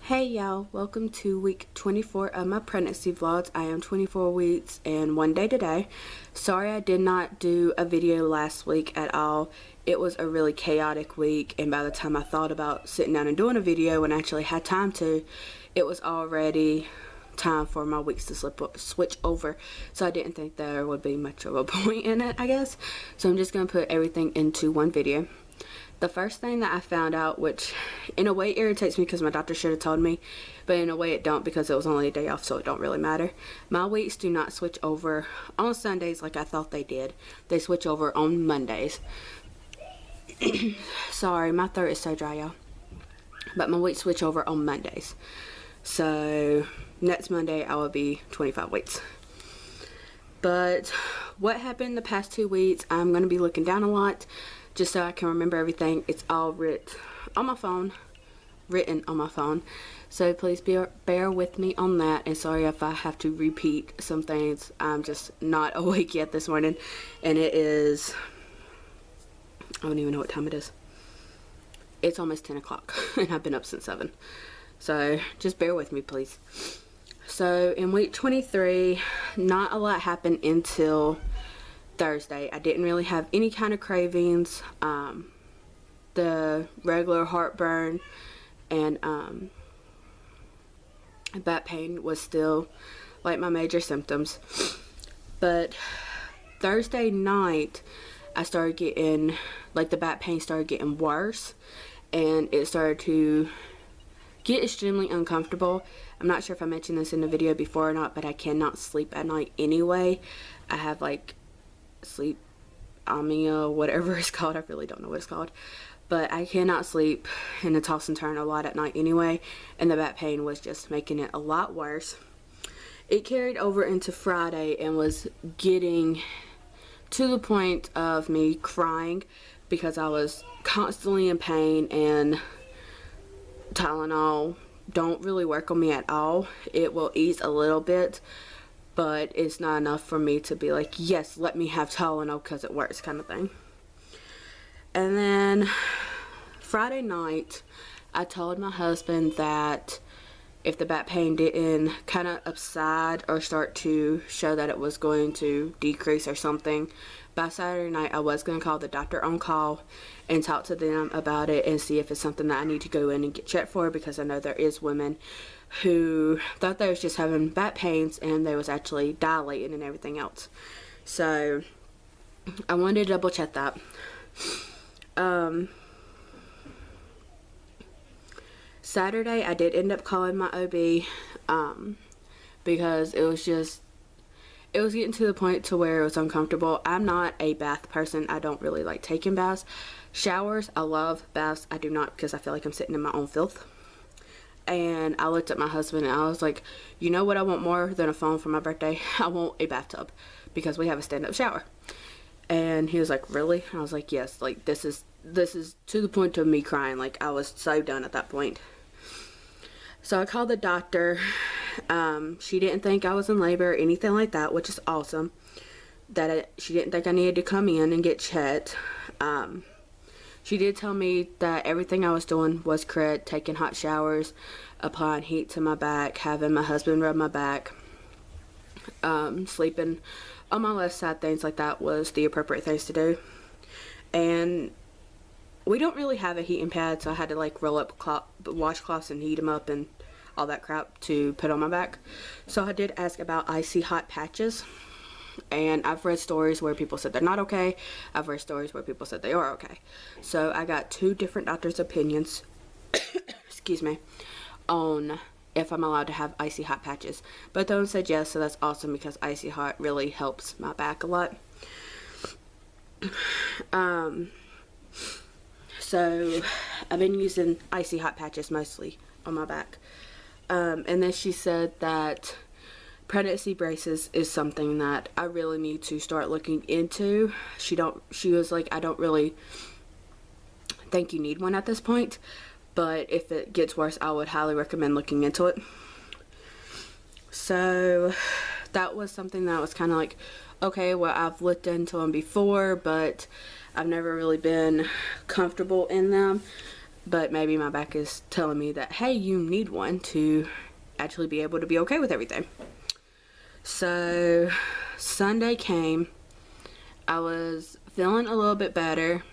Hey y'all, welcome to week 24 of my pregnancy vlogs. I am 24 weeks and 1 day today. Sorry I did not do a video last week at all. It was a really chaotic week, and by the time I thought about sitting down and doing a video and actually had time to, it was already time for my weeks to switch over. So I didn't think there would be much of a point in it, I guess. So I'm just going to put everything into one video. The first thing that I found out, which in a way irritates me because my doctor should have told me, but in a way it don't because it was only a day off, so it don't really matter. My weeks do not switch over on Sundays like I thought they did. They switch over on Mondays. Sorry, my throat is so dry, y'all. But my weeks switch over on Mondays. So next Monday I will be 25 weeks. But what happened the past 2 weeks, I'm going to be looking down a lot just so I can remember everything. It's all written on my phone. So please bear with me on that, and sorry if I have to repeat some things. I'm just not awake yet this morning, and it is, I don't even know what time it is. It's almost 10 o'clock and I've been up since 7. So just bear with me, please. So in week 23, not a lot happened until Thursday. I didn't really have any kind of cravings. The regular heartburn and back pain was still like my major symptoms. But Thursday night I started getting, like, the back pain started getting worse, and it started to get extremely uncomfortable. I'm not sure if I mentioned this in the video before or not, but I cannot sleep at night anyway. I have like sleep apnea, whatever it's called. I really don't know what it's called, but I cannot sleep and I toss and turn a lot at night anyway, and the back pain was just making it a lot worse. It carried over into Friday and was getting to the point of me crying because I was constantly in pain, and Tylenol don't really work on me at all. It will ease a little bit, but it's not enough for me to be like, yes, let me have Tylenol because it works, kind of thing. And then Friday night I told my husband that if the back pain didn't kind of subside or start to show that it was going to decrease or something, by Saturday night I was going to call the doctor on call and talk to them about it and see if it's something that I need to go in and get checked for, because I know there is women who thought they was just having back pains and they was actually dilating and everything else. So I wanted to double check that. Saturday I did end up calling my OB because it was getting to the point to where it was uncomfortable. I'm not a bath person. I don't really like taking baths. Showers, I love. Baths, I do not, because I feel like I'm sitting in my own filth. And I looked at my husband and I was like, you know what I want more than a phone for my birthday? I want a bathtub, because we have a stand-up shower. And he was like, really? I was like, yes. Like, this is to the point of me crying. Like, I was so done at that point. So I called the doctor. She didn't think I was in labor or anything like that, which is awesome. She didn't think I needed to come in and get checked. She did tell me that everything I was doing was correct, taking hot showers, applying heat to my back, having my husband rub my back, sleeping on my left side, things like that was the appropriate things to do. And we don't really have a heating pad, so I had to like roll up washcloths and heat them up and all that crap to put on my back. So I did ask about icy hot patches, and I've read stories where people said they're not okay. I've read stories where people said they are okay. So I got 2 different doctors' opinions excuse me, on if I'm allowed to have icy hot patches. Both of them said yes, so that's awesome, because icy hot really helps my back a lot. So I've been using icy hot patches mostly on my back. And then she said that pregnancy braces is something that I really need to start looking into. She was like, I don't really think you need one at this point, but if it gets worse, I would highly recommend looking into it. So that was something that was kind of like, okay, well, I've looked into them before, but I've never really been comfortable in them. but maybe my back is telling me that, hey, you need one to actually be able to be okay with everything. So Sunday came. I was feeling a little bit better.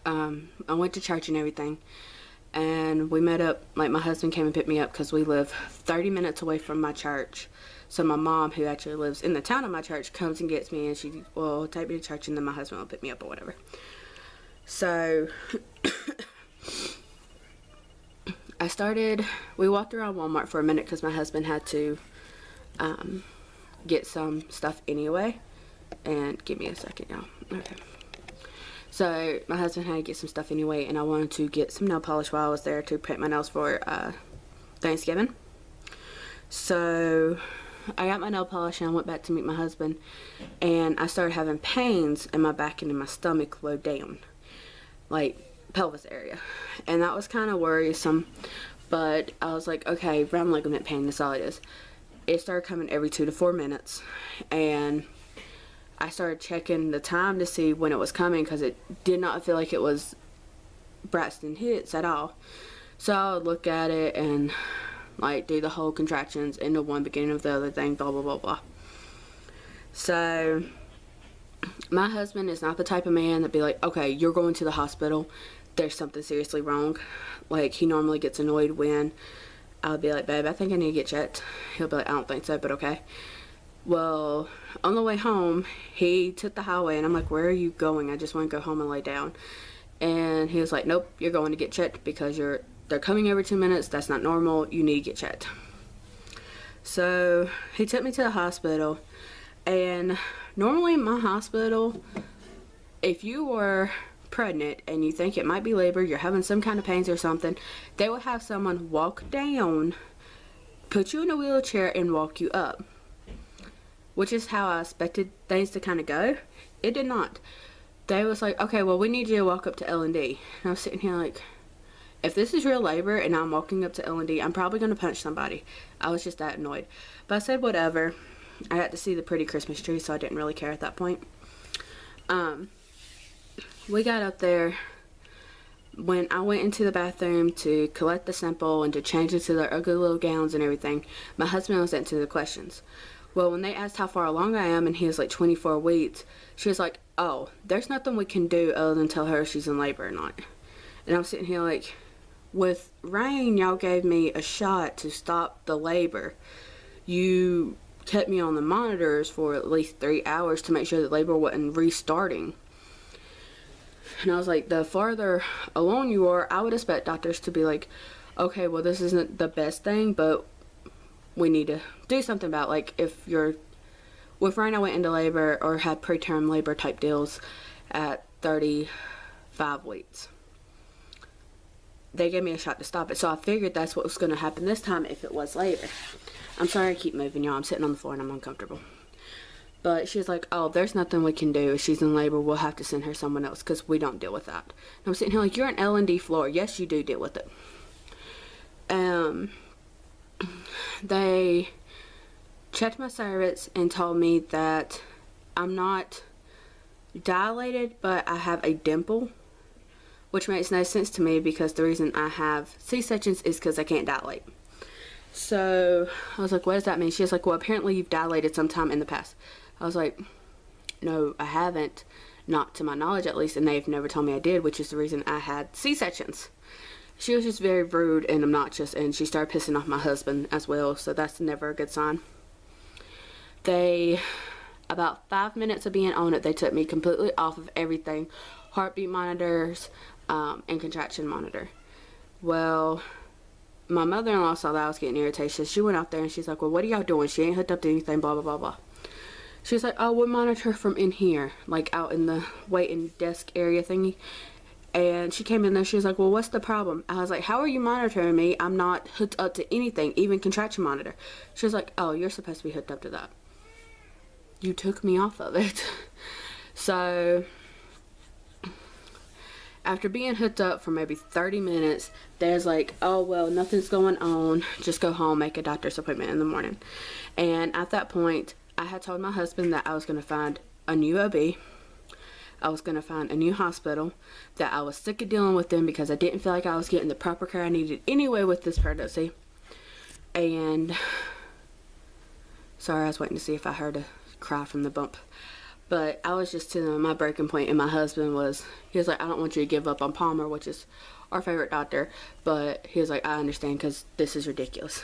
I went to church and everything, and we met up. Like, my husband came and picked me up because we live 30 minutes away from my church. So my mom, who actually lives in the town of my church, comes and gets me, and she will take me to church, and then my husband will pick me up or whatever. So we walked around Walmart for a minute because my husband had to get some stuff anyway. And give me a second, y'all. Okay. So my husband had to get some stuff anyway, and I wanted to get some nail polish while I was there to paint my nails for Thanksgiving. So I got my nail polish and I went back to meet my husband, and I started having pains in my back and in my stomach low down, like pelvis area, and that was kind of worrisome. But I was like, okay, round ligament pain, that's all it is. It started coming every 2 to 4 minutes, and I started checking the time to see when it was coming because it did not feel like it was Braxton Hicks at all. So I would look at it and like do the whole contractions into one, beginning of the other thing, blah blah blah blah. So my husband is not the type of man that'd be like, okay, you're going to the hospital, there's something seriously wrong. Like, he normally gets annoyed when I'll be like, babe, I think I need to get checked. He'll be like, I don't think so, but okay. Well, on the way home, he took the highway, and I'm like, where are you going? I just want to go home and lay down. And he was like, nope, you're going to get checked because they're coming every 2 minutes. That's not normal. You need to get checked. So he took me to the hospital, and normally in my hospital, if you were pregnant and you think it might be labor, you're having some kind of pains or something, they will have someone walk down, put you in a wheelchair, and walk you up. Which is how I expected things to kind of go. It did not. They was like, okay, well, we need you to walk up to L&D. And I was sitting here like, if this is real labor and I'm walking up to L&D, I'm probably going to punch somebody. I was just that annoyed. But I said, whatever. I got to see the pretty Christmas tree, so I didn't really care at that point. We got up there. When I went into the bathroom to collect the sample and to change into their ugly little gowns and everything, my husband was into the questions. Well, when they asked how far along I am, and he was like 24 weeks, she was like, oh, there's nothing we can do other than tell her if she's in labor or not. And I'm sitting here like, with rain, y'all gave me a shot to stop the labor. You kept me on the monitors for at least 3 hours to make sure that labor wasn't restarting. And I was like, the farther along you are, I would expect doctors to be like, okay, well, this isn't the best thing, but we need to do something about, like, if you're with Rain, I went into labor or had preterm labor type deals at 35 weeks. They gave me a shot to stop it, so I figured that's what was going to happen this time if it was labor. I'm sorry I keep moving, y'all. I'm sitting on the floor and I'm uncomfortable. But she was like, oh, there's nothing we can do. If she's in labor, we'll have to send her someone else because we don't deal with that. And I'm sitting here like, you're an L&D floor. Yes, you do deal with it. They checked my cervix and told me that I'm not dilated, but I have a dimple, which makes no sense to me because the reason I have C-sections is because I can't dilate. So I was like, what does that mean? She was like, well, apparently you've dilated sometime in the past. I was like, no, I haven't, not to my knowledge at least, and they've never told me I did, which is the reason I had C-sections. She was just very rude and obnoxious, and she started pissing off my husband as well, so that's never a good sign. About 5 minutes of being on it, they took me completely off of everything, heartbeat monitors, and contraction monitor. Well, my mother-in-law saw that I was getting irritated. She went out there and she's like, well, what are y'all doing? She ain't hooked up to anything, blah, blah, blah, blah. She was like, oh, we'll monitor from in here, like out in the waiting desk area thingy. And she came in there, she was like, well, what's the problem? I was like, how are you monitoring me? I'm not hooked up to anything, even contraction monitor. She was like, oh, you're supposed to be hooked up to that. You took me off of it. So after being hooked up for maybe 30 minutes, there's like, oh, well, nothing's going on. Just go home, make a doctor's appointment in the morning. And at that point, I had told my husband that I was going to find a new OB. I was going to find a new hospital, that I was sick of dealing with them because I didn't feel like I was getting the proper care I needed anyway with this pregnancy. And sorry, I was waiting to see if I heard a cry from the bump. But I was just to my breaking point, and my husband was, he was like, I don't want you to give up on Palmer, which is our favorite doctor, but he was like, I understand because this is ridiculous.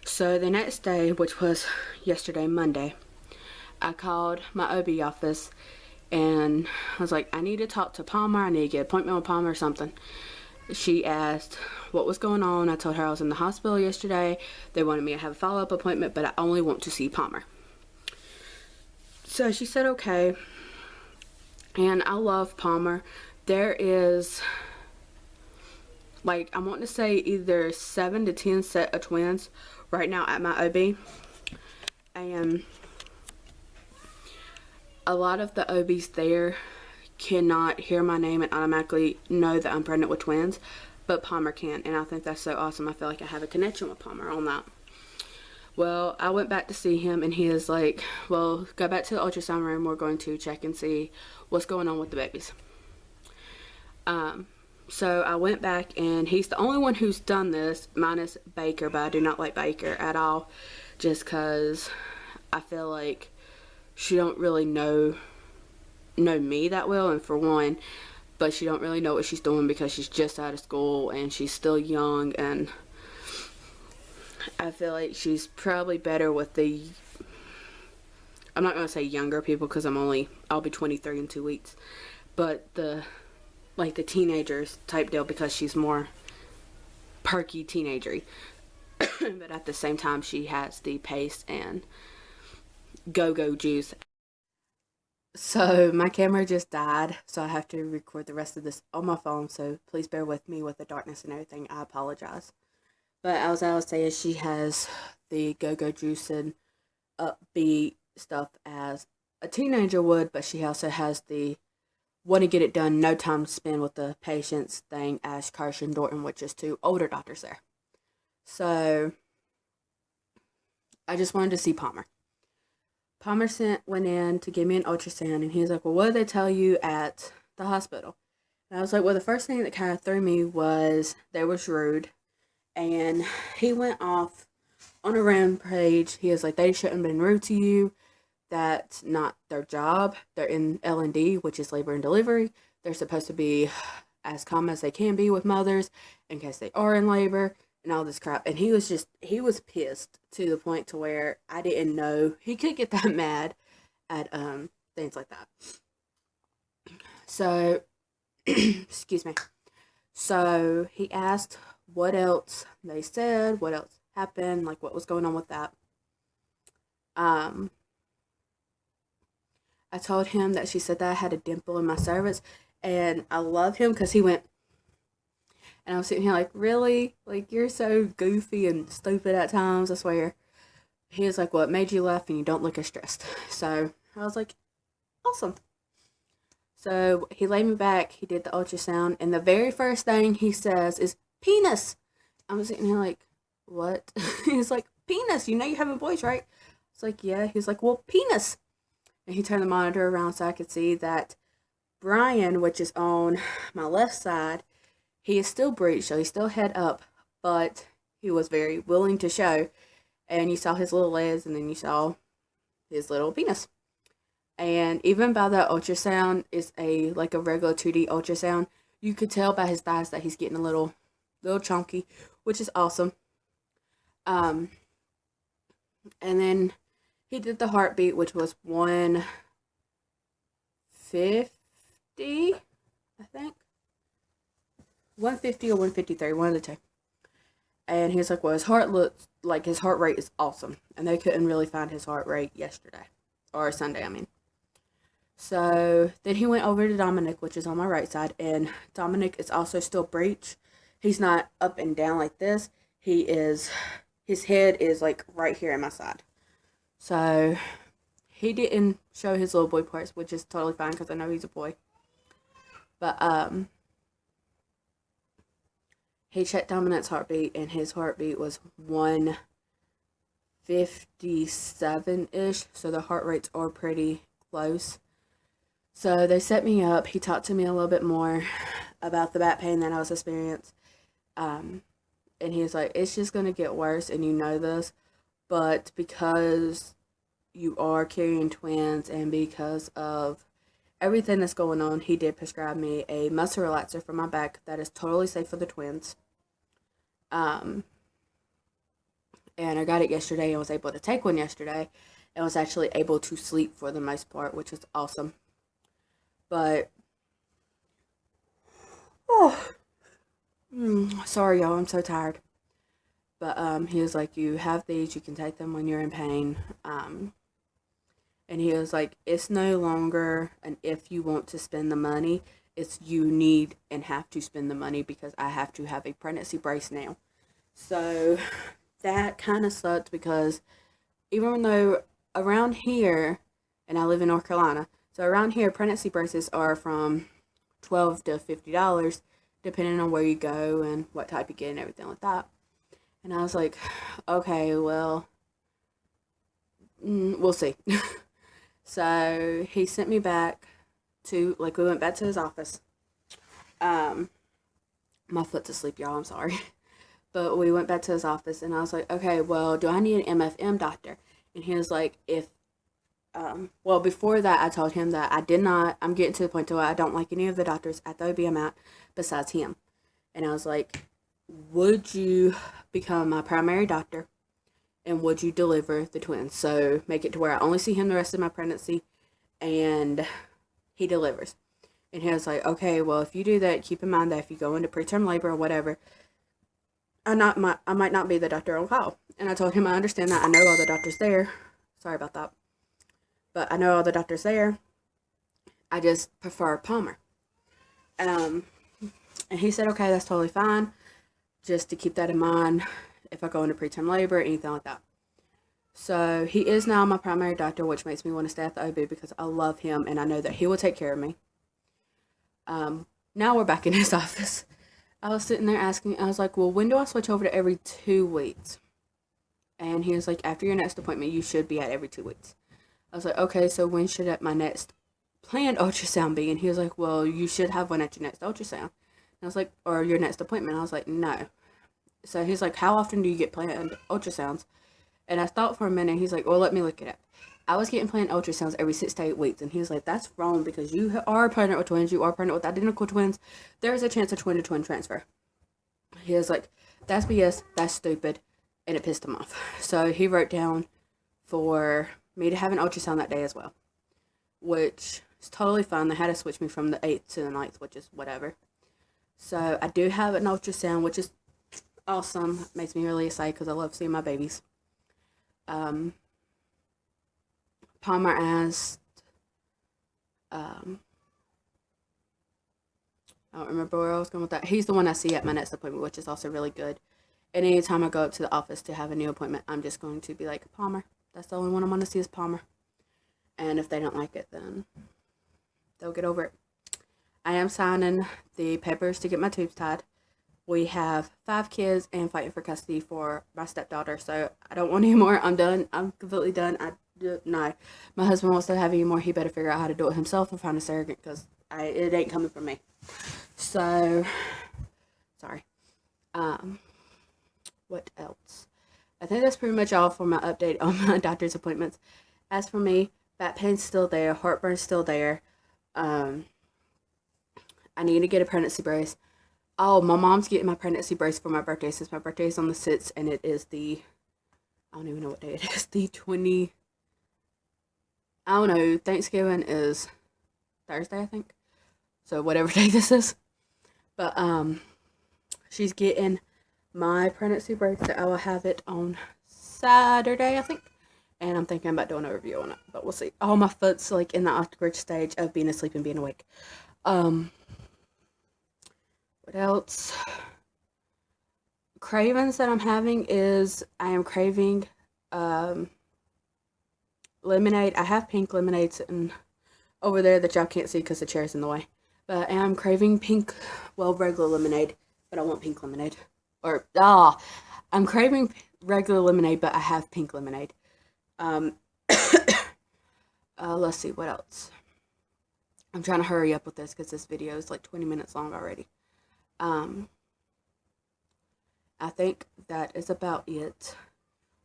So the next day, which was yesterday, Monday, I called my OB office and I was like, I need to talk to Palmer, I need to get an appointment with Palmer or something. She asked what was going on. I told her I was in the hospital yesterday. They wanted me to have a follow-up appointment, but I only want to see Palmer. So she said okay, and I love Palmer. There is, like, I want to say either 7 to 10 set of twins right now at my OB, and a lot of the OBs there cannot hear my name and automatically know that I'm pregnant with twins, but Palmer can, and I think that's so awesome. I feel like I have a connection with Palmer on that. Well, I went back to see him, and he is like, well, go back to the ultrasound room. We're going to check and see what's going on with the babies. So I went back, and he's the only one who's done this, minus Baker, but I do not like Baker at all, just because I feel like she don't really know me that well, and for one, but she don't really know what she's doing because she's just out of school, and she's still young, and I feel like she's probably better with the, I'm not going to say younger people because I'll be 23 in 2 weeks, but the teenagers type deal, because she's more perky teenagery. But at the same time, she has the pace and go-go juice. So my camera just died, so I have to record the rest of this on my phone, so please bear with me with the darkness and everything. I apologize. But as I was saying, she has the go-go juice and upbeat stuff as a teenager would, but she also has the want to get it done, no time to spend with the patients thing as Kirsch and Dorton, which is 2 older doctors there. So I just wanted to see Palmer. Palmer went in to give me an ultrasound, and he was like, well, what did they tell you at the hospital? And I was like, well, the first thing that kind of threw me was they was rude. And he went off on a rampage. He was like, they shouldn't have been rude to you. That's not their job. They're in L&D, which is labor and delivery. They're supposed to be as calm as they can be with mothers in case they are in labor and all this crap. And he was pissed to the point to where I didn't know he could get that mad at things like that. So, excuse me. So he asked what else they said, what else happened, like what was going on with that. I told him that she said that I had a dimple in my cervix, and I love him because he went, and I was sitting here like, really? Like, you're so goofy and stupid at times, I swear. He was like, well, it made you laugh and you don't look as stressed. So I was like, awesome. So he laid me back, he did the ultrasound, and the very first thing he says is, penis. I was sitting here like, what? He's like, penis, you know you have a voice, right? It's like, yeah. He was like, well, penis. And he turned the monitor around so I could see that Brian, which is on my left side, he is still breached, so he's still head up, but he was very willing to show. And you saw his little legs, and then you saw his little penis. And even by that ultrasound, is a regular 2D ultrasound, you could tell by his thighs that he's getting a little chunky, which is awesome. And then he did the heartbeat, which was 150, I think. 150 or 153, one of the two. And he was like, well, his heart rate is awesome. And they couldn't really find his heart rate yesterday. Or Sunday, I mean. So then he went over to Dominic, which is on my right side. And Dominic is also still breech. He's not up and down like this. His head is like right here at my side. So he didn't show his little boy parts, which is totally fine because I know he's a boy. But he checked Dominic's heartbeat, and his heartbeat was 157-ish. So the heart rates are pretty close. So they set me up. He talked to me a little bit more about the back pain that I was experiencing. And he was like, it's just going to get worse, and you know this. But because you are carrying twins and because of everything that's going on, he did prescribe me a muscle relaxer for my back that is totally safe for the twins. And I got it yesterday and was able to take one yesterday and was actually able to sleep for the most part, which is awesome. But, sorry y'all, I'm so tired. But he was like, you have these, you can take them when you're in pain. And he was like, it's no longer an if you want to spend the money, it's you need and have to spend the money because I have to have a pregnancy brace now. So that kind of sucked because even though around here, and I live in North Carolina, so around here pregnancy braces are from $12 to $50 depending on where you go and what type you get and everything like that. And I was like, okay, well, we'll see. So he sent me back to, like, we went back to his office. My foot's asleep, y'all, I'm sorry. But we went back to his office, and I was like, okay, well, do I need an MFM doctor? And he was like, well, before that, I told him that I'm getting to the point where I don't like any of the doctors at the OB I'm at besides him. And I was like, would you become my primary doctor? And would you deliver the twins? So make it to where I only see him the rest of my pregnancy and he delivers. And he was like, okay, well, if you do that, keep in mind that if you go into preterm labor or whatever, I might not be the doctor on call. And I told him I understand that. I know all the doctors there. Sorry about that. But I know all the doctors there. I just prefer Palmer. And he said, okay, that's totally fine. Just to keep that in mind if I go into preterm labor, anything like that. So he is now my primary doctor, which makes me want to stay at the OB because I love him and I know that he will take care of me. Now we're back in his office. I was sitting there asking, I was like, well, when do I switch over to every 2 weeks? And he was like, after your next appointment, you should be at every 2 weeks. I was like, okay, so when should my next planned ultrasound be? And he was like, well, you should have one at your next ultrasound. And I was like, or your next appointment. I was like, no. So he's like, how often do you get planned ultrasounds? And I thought for a minute. He's like, well, let me look it up. I was getting planned ultrasounds every 6 to 8 weeks. And he was like, that's wrong because you are pregnant with twins. You are pregnant with identical twins. There's a chance of twin-to-twin transfer. He was like, that's BS. That's stupid. And it pissed him off. So he wrote down for me to have an ultrasound that day as well. Which is totally fine. They had to switch me from the 8th to the 9th, which is whatever. So I do have an ultrasound, which is awesome. Makes me really excited because I love seeing my babies. Palmer asked, I don't remember where I was going with that. He's the one I see at my next appointment, which is also really good. And anytime I go up to the office to have a new appointment, I'm just going to be like, Palmer. That's the only one I'm going to see is Palmer. And if they don't like it, then they'll get over it. I am signing the papers to get my tubes tied. We have 5 kids and fighting for custody for my stepdaughter. So I don't want any more. I'm done. I'm completely done. No. My husband wants to have any more. He better figure out how to do it himself and find a surrogate because it ain't coming from me. So, sorry. What else? I think that's pretty much all for my update on my doctor's appointments. As for me, back pain's still there. Heartburn's still there. I need to get a pregnancy brace. Oh, my mom's getting my pregnancy brace for my birthday since my birthday is on the 6th and it is I don't even know what day it is. The 20, I don't know, Thanksgiving is Thursday, I think. So whatever day this is. But she's getting my pregnancy brace, so I will have it on Saturday, I think. And I'm thinking about doing a review on it, but we'll see. Oh, my foot's like in the awkward stage of being asleep and being awake. What else? Cravings that I'm having is I am craving lemonade. I have pink lemonade sitting over there that y'all can't see because the chair's in the way. But I am craving pink, well, regular lemonade, but I want pink lemonade. I'm craving regular lemonade, but I have pink lemonade. Let's see, what else? I'm trying to hurry up with this because this video is like 20 minutes long already. I think that is about it.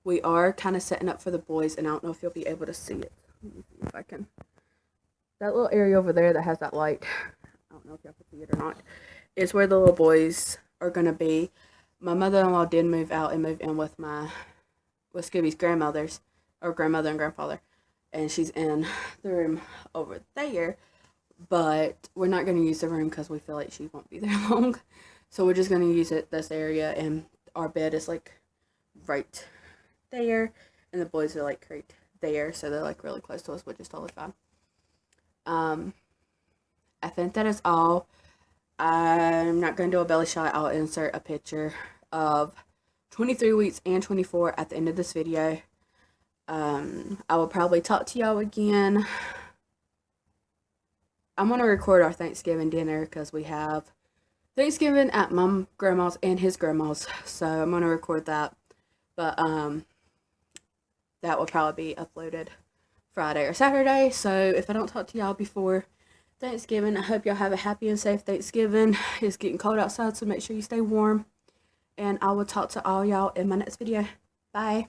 We are kind of setting up for the boys, and I don't know if you'll be able to see it. Let me see if I can. That little area over there that has that light, I don't know if y'all can see it or not, is where the little boys are going to be. My mother-in-law did move out and move in with Scooby's grandmother and grandfather, and she's in the room over there, but we're not going to use the room because we feel like she won't be there long, so we're just going to use this area, and our bed is like right there, and the boys are like right there, so they're like really close to us, which is totally fine. I think that is all. I'm not going to do a belly shot. I'll insert a picture of 23 weeks and 24 at the end of this video. I will probably talk to y'all again. I'm going to record our Thanksgiving dinner because we have Thanksgiving at Mom, Grandma's, and his grandma's. So I'm going to record that. But that will probably be uploaded Friday or Saturday. So if I don't talk to y'all before Thanksgiving, I hope y'all have a happy and safe Thanksgiving. It's getting cold outside, so make sure you stay warm. And I will talk to all y'all in my next video. Bye.